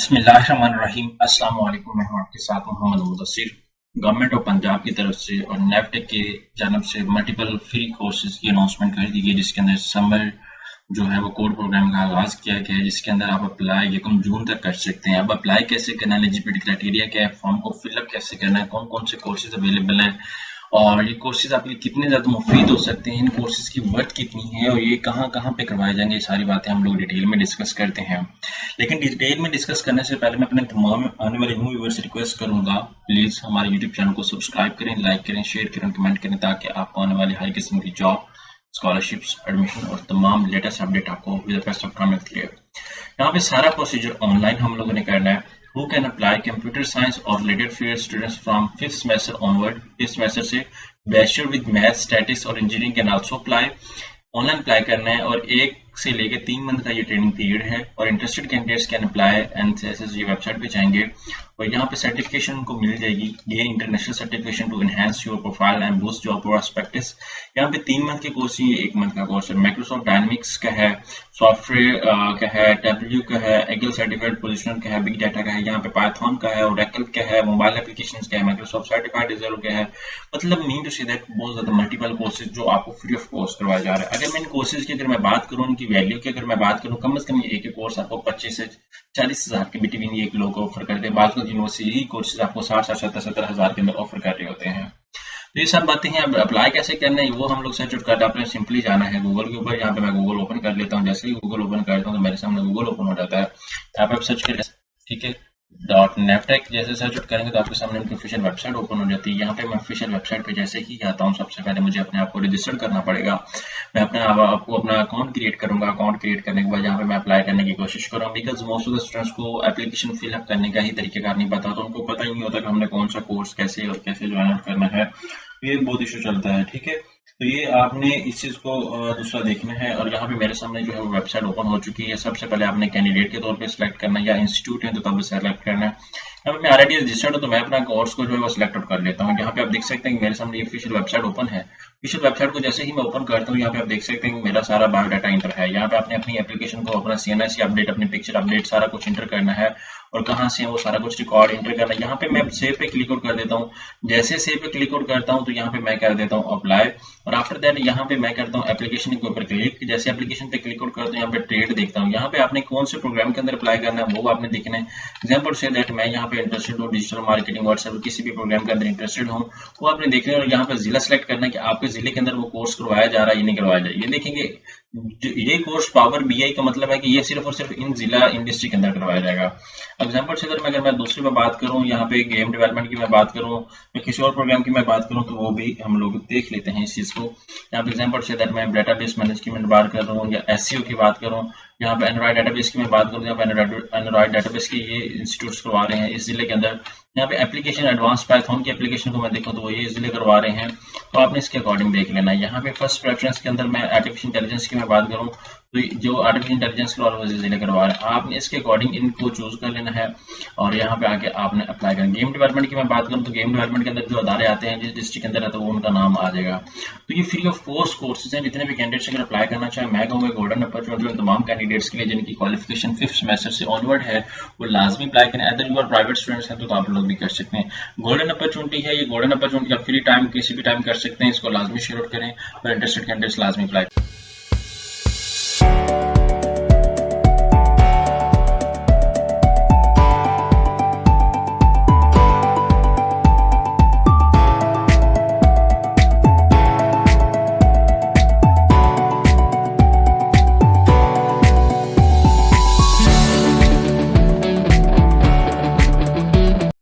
बिस्मिल्लाहिर्रहमानिर्रहीम। अस्सलाम वालेकुम। मैं हूं आपके साथ मोहम्मद मुदस्सिर। गवर्नमेंट ऑफ पंजाब की तरफ से और नेफटेक की जानब से मल्टीपल फ्री कोर्सेज की अनाउंसमेंट कर दी गई, जिसके अंदर समर जो है वो कोड प्रोग्राम का आगाज किया गया है, जिसके अंदर आप अप्लाई 1 जून तक कर सकते हैं। अब अप्लाई कैसे करना है, एलिजिबिलिटी क्राइटेरिया क्या है, फॉर्म को फिलअप कैसे करना है, कौन कौन से कोर्सेज अवेलेबल हैं और ये कोर्सेज आपके लिए कितने ज़्यादा मुफीद हो सकते हैं, इन कोर्सेज की वर्थ कितनी है और ये कहाँ कहाँ पे करवाए जाएंगे, ये सारी बातें हम लोग डिटेल में डिस्कस करते हैं। लेकिन डिटेल में डिस्कस करने से पहले मैं अपने तमाम आने वाले न्यू व्यूअर्स से रिक्वेस्ट करूंगा, प्लीज़ हमारे यूट्यूब चैनल को सब्सक्राइब करें, लाइक करें, शेयर करें, कमेंट करें, ताकि आपको आने वाली हर किस्म की जॉब, स्कॉलरशिप्स, एडमिशन और तमाम लेटेस्ट अपडेट आपको with the best of time मिलती रहे। यहाँ पे सारा प्रोसीजर ऑनलाइन हम लोगों ने करना है। Who can apply computer science or related field students from 5th semester onward? इस semester से बैचलर विद मैथ, स्टैटिक्स और engineering can also apply. Online apply करना है और 1 से लेकर 3 मंथ का ये ट्रेनिंग पीरियड है और interested candidates can apply NCSS website पे जाएंगे और यहाँ पे सर्टिफिकेशन उनको मिल जाएगी, gain international certification to enhance your profile and boost job prospects. यहाँ पे 3 मंथ के कोर्स ही 1 मंथ का कोर्स है। माइक्रोसॉफ्ट डायनामिक्स का है, सॉफ्टवेयर का है, डब्ल्यू का है, एगल सर्टिफाइड पोजिशनर का है, बिग डाटा का है, यहाँ पे पाइथन का है, ओरेकल का है, मोबाइल एप्लीकेशन का है, माइक्रोसॉफ्ट सर्टिफाइड एजर का है। मतलब मीन टू से दैट बहुत ज्यादा मल्टीपल कोर्सेज जो आपको फ्री ऑफ कॉस्ट करवाया जा रहा है। अगर मैं इन कोर्सेज की अगर मैं बात करूँ, इनकी वैल्यू की अगर मैं बात करूँ, कम से कम ये एक कोर्स आपको 25 से 40 हज़ार के बिटवीन ये लोग ऑफर करते हैं। बाद यूनिवर्सिटी यही कोर्सेज आपको 60-70 हज़ार के अंदर ऑफर कर रहे होते हैं। तो ये सब बातें हैं। अब अप्लाई कैसे करना है वो हम लोग सर्च आउट करते हैं। आपने सिंपली जाना है गूगल के ऊपर। यहाँ पे मैं गूगल ओपन कर लेता हूँ। जैसे ही गूगल ओपन करता हूँ तो मेरे सामने गूगल ओपन हो जाता है। यहाँ पे आप सर्च करें, ठीक है, .navtech जैसे सर्च आउट करेंगे तो आपके सामने उनकी ऑफिशियल वेबसाइट ओपन हो जाती है। यहाँ पे मैं ऑफिशियल वेबसाइट पे जैसे ही जाता हूँ, सबसे पहले मुझे अपने आप को रजिस्टर करना पड़ेगा। मैं अपने आपको अपना अकाउंट क्रिएट करूंगा। अकाउंट क्रिएट करने के बाद यहाँ पे मैं अप्लाई करने की कोशिश करूँगा, because most of the students को एप्लीकेशन फिलअप करने का ही तरीकेकार नहीं पता, तो उनको पता ही नहीं होता कि हमने कौन सा कोर्स कैसे और कैसे ज्वाइन करना है। ये बहुत इशू चलता है, ठीक है। तो ये आपने इस चीज को दूसरा देखना है और यहाँ पे मेरे सामने जो है वो वेबसाइट ओपन हो चुकी है। सबसे पहले आपने कैंडिडेट के तौर पे सिलेक्ट करना है या इंस्टीट्यूट है तो तब सेलेक्ट करना है। यहाँ पे मैं ऑलरेडी रजिस्टर्ड हूँ तो मैं अपना कोर्स को जो है वो सिलेक्ट आउट कर लेता हूँ। यहाँ पे आप देख सकते हैं कि मेरे सामने ऑफिशियल वेबसाइट ओपन है। ऑफिशियल वेबसाइट को जैसे ही मैं ओपन करता हूँ, यहाँ पे आप देख सकते हैं कि मेरा सारा बायोडाटा इंटर है। यहाँ पे आपने अपनी एप्लीकेशन को, अपना सीएनआईसी अपडेट, अपनी पिक्चर अपडेट सारा कुछ इंटर करना है और कहाँ से है वो सारा कुछ रिकॉर्ड इंटर करना है। यहाँ पे मैं सेव पे क्लिक आउट कर देता हूँ। जैसे सेव पे क्लिक आउट करता हूँ तो यहाँ पे मैं कर देता हूँ अप्लाई और आफ्टर दैट यहाँ पे मैं करता हूँ एप्लीकेशन के ऊपर क्लिक। जैसे एप्लीकेशन पे क्लिक आउट करता हूँ, यहाँ पे ट्रेड देखता हूँ। यहाँ पे आपने कौन से प्रोग्राम के अंदर अप्लाई करना है वो आपने देखना है। एग्जाम्पल से दैट मैं यहाँ पे इंटरेस्टेड हूँ डिजिटल मार्केटिंग, व्हाट्सएप, किसी भी प्रोग्राम के अंदर इंटरेस्टेड हूँ वो आपने देखना है और यहाँ पे जिला सेलेक्ट करना है कि आपके जिले के अंदर वो कोर्स करवाया जा रहा है या नहीं करवाया जा रहा है। ये देखेंगे ये कोर्स पावर बीआई का मतलब है कि ये सिर्फ और सिर्फ इन जिला इंडस्ट्री के अंदर करवाया जाएगा। एग्जाम्पल से अगर मैं दूसरी में बात करूं, यहाँ पे गेम डेवलपमेंट की मैं बात करूं या किसी और प्रोग्राम की मैं बात करूं तो वो भी हम लोग देख लेते हैं इस चीज को। यहाँ पे एग्जाम्पल से मैं डेटाबेस मैनेजमेंट बात कर रहा हूँ या एसईओ की बात करूँ, यहाँ पे एंड्रॉइड डेटाबेस की मैं बात करूँ, यहाँ पे एंड्रॉइड डेटाबेस की ये इंस्टीट्यूट करवा रहे हैं इस जिले के अंदर। यहाँ पे एप्लीकेशन एडवांस पाइथन की एप्लीकेशन को मैं देखूँ तो वो ये जिले करवा रहे हैं, तो आपने इसके अकॉर्डिंग देख लेना है। यहाँ पे फर्स्ट प्रेफरेंस के अंदर मैं आर्टिफिशियल इंटेलिजेंस की मैं बात करूँ तो जो आर्टिफिशियल इंटेलिजेंस करवा रहे हैं जिले करवा रहे हैं, आपने इसके अकॉर्डिंग इनको चूज कर लेना है और यहाँ पे आके आपने अप्लाई करना। गेम डेवलपमेंट की मैं बात करूँ तो गेम डेवलपमेंट के अंदर जो अदारे आते हैं जिस डिस्ट्रिक्ट के अंदर है तो वो उनका नाम आ जाएगा। तो ये फ्री ऑफ कॉस्ट कोर्सेज हैं। जितने भी कैंडिडेट्स अगर अप्लाई करना चाहे, मैं कहूँगा गोल्डन अपॉर्चुनिटी तमाम कैंडिडेट्स के लिए जिनकी क्वालिफिकेशन 5th सेमेस्टर से ऑनवर्ड है वो लाजमी अप्लाई करें। Other you are private students हैं तो आप लोग भी कर सकते हैं। गोल्डन अपॉर्चुनिटी है ये, गोल्डन अपॉर्चुनिटी आप फ्री टाइम किसी भी टाइम कर सकते हैं। इसको लाजमी शेयर आउट करें और इंटरेस्टेड कैंडिडेट्स लाजमी अप्लाई करें।